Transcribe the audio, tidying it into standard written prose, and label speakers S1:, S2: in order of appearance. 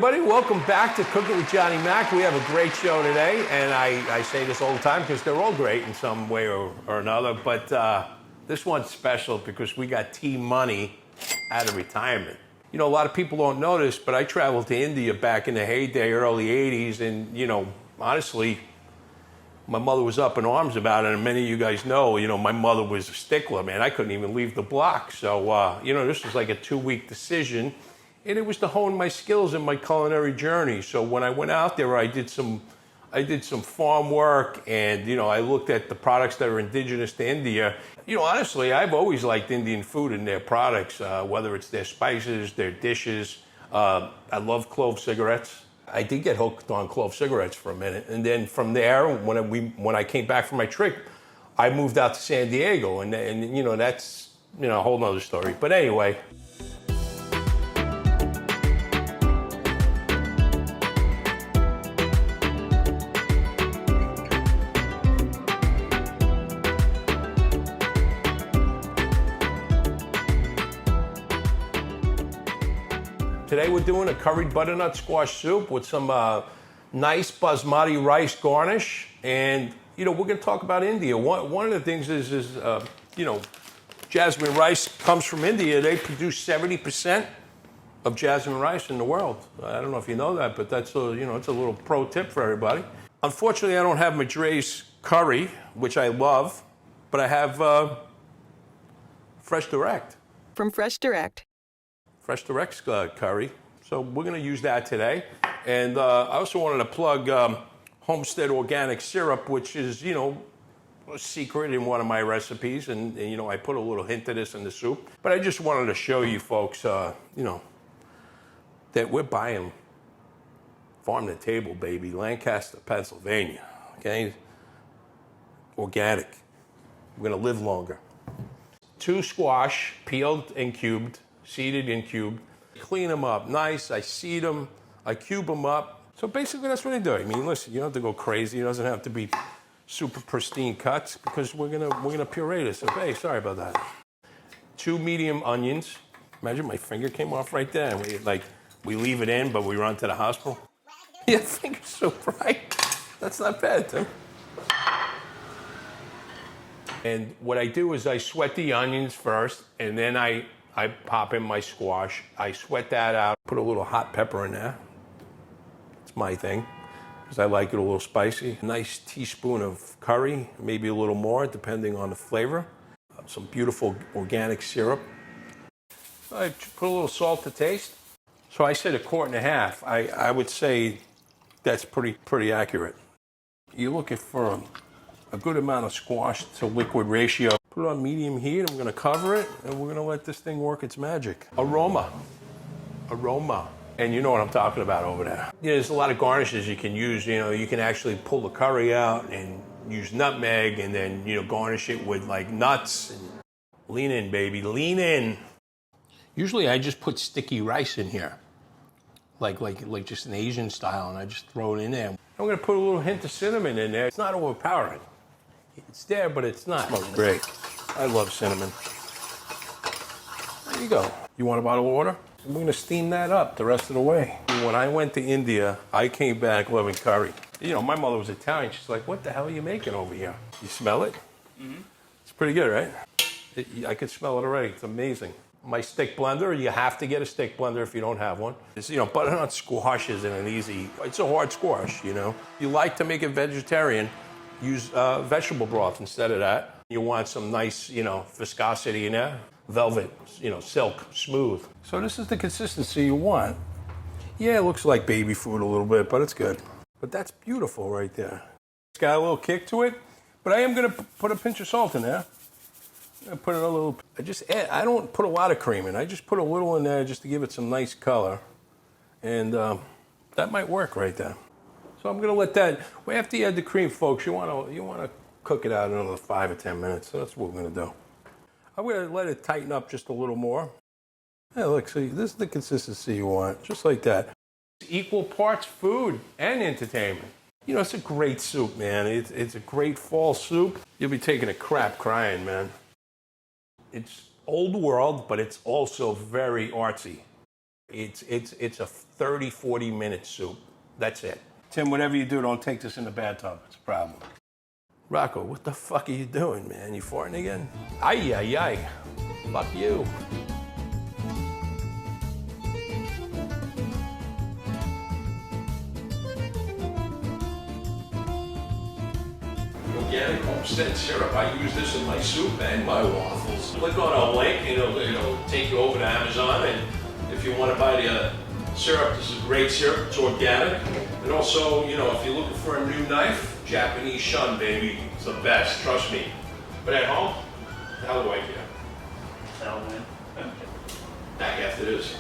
S1: everybody, welcome back to Cooking with Johnny Mac. We have a great show today, and I say this all the time because they're all great in some way or another, but this one's special because we got T-Money out of retirement. You know, a lot of people don't know this, but I traveled to India back in the heyday, early 80s, and, you know, honestly, my mother was up in arms about it, and many of you guys know, you know, my mother was a stickler, man. I couldn't even leave the block. So, you know, this was like a 2-week decision, and it was to hone my skills in my culinary journey. So when I went out there, I did some farm work, and, you know, I looked at the products that are indigenous to India. You know, honestly, I've always liked Indian food and their products, whether it's their spices, their dishes. I love clove cigarettes. I did get hooked on clove cigarettes for a minute, and then from there, when I came back from my trip, I moved out to San Diego, and you know, that's, you know, a whole nother story. But anyway. Today we're doing a curry butternut squash soup with some nice basmati rice garnish, and you know, we're going to talk about India. One of the things is you know, jasmine rice comes from India. They produce 70% of jasmine rice in the world. I don't know if you know that, but that's you know, it's a little pro tip for everybody. Unfortunately, I don't have Madre's curry, which I love, but I have Fresh Direct.
S2: From Fresh Direct.
S1: Fresh Direct's curry. So we're going to use that today. And I also wanted to plug Homestead Organic Syrup, which is, you know, a secret in one of my recipes. And, you know, I put a little hint of this in the soup. But I just wanted to show you folks, you know, that we're buying farm to table, baby. Lancaster, Pennsylvania. Okay? Organic. We're going to live longer. 2 squash, peeled and cubed. Seeded and cubed. Clean them up nice. I seed them. I cube them up. So basically that's what I do. I mean, listen, you don't have to go crazy. It doesn't have to be super pristine cuts because we're gonna puree this. Okay, sorry about that. 2 medium onions. Imagine my finger came off right there. And we leave it in, but we run to the hospital. Yeah, finger soup, right? That's not bad, Tim. And what I do is I sweat the onions first, and then I pop in my squash. I sweat that out. Put a little hot pepper in there. It's my thing, because I like it a little spicy. A nice teaspoon of curry, maybe a little more, depending on the flavor. Some beautiful organic syrup. I put a little salt to taste. So I said 1.5 quarts. I would say that's pretty accurate. You're looking for a good amount of squash to liquid ratio. Put it on medium heat. I'm going to cover it, and we're going to let this thing work its magic. Aroma. And you know what I'm talking about over there. You know, there's a lot of garnishes you can use. You know, you can actually pull the curry out and use nutmeg, and then, you know, garnish it with like nuts. And lean in, baby, lean in. Usually I just put sticky rice in here, like just an Asian style, and I just throw it in there. I'm going to put a little hint of cinnamon in there. It's not overpowering. It's there, but it's not. It smells great. I love cinnamon. There you go. You want a bottle of water? I'm going to steam that up the rest of the way. When I went to India, I came back loving curry. You know, my mother was Italian. She's like, what the hell are you making over here? You smell it? Mm-hmm. It's pretty good, right? I could smell it already. It's amazing. My stick blender, you have to get a stick blender if you don't have one. It's, you know, butternut squash isn't an easy, it's a hard squash, you know. You like to make it vegetarian, use vegetable broth instead of that. You want some nice, you know, viscosity in there. Velvet, you know, silk, smooth. So this is the consistency you want. Yeah, it looks like baby food a little bit, but it's good. But that's beautiful right there. It's got a little kick to it, but I am going to put a pinch of salt in there. I put it a little, I don't put a lot of cream in. I just put a little in there just to give it some nice color. And that might work right there. So I'm going to let that, well, after you add the cream, folks, you want to cook it out another 5 or 10 minutes. So that's what we're going to do. I'm going to let it tighten up just a little more. Yeah, look, see, this is the consistency you want, just like that. Equal parts food and entertainment. You know, it's a great soup, man. It's a great fall soup. You'll be taking a crap crying, man. It's old world, but it's also very artsy. It's a 30, 40-minute soup. That's it. Tim, whatever you do, don't take this in the bathtub. It's a problem. Rocco, what the fuck are you doing, man? You farting again? Ay, ay, ay. Fuck you. Organic homestead syrup. I use this in my soup and my waffles. Click on a link, it'll take you over to Amazon, and if you want to buy the syrup, this is great syrup. It's organic. And also, if you're looking for a new knife, Japanese shun, baby. It's the best, trust me. But at home, how do I care?
S2: That'll win.
S1: Back after this.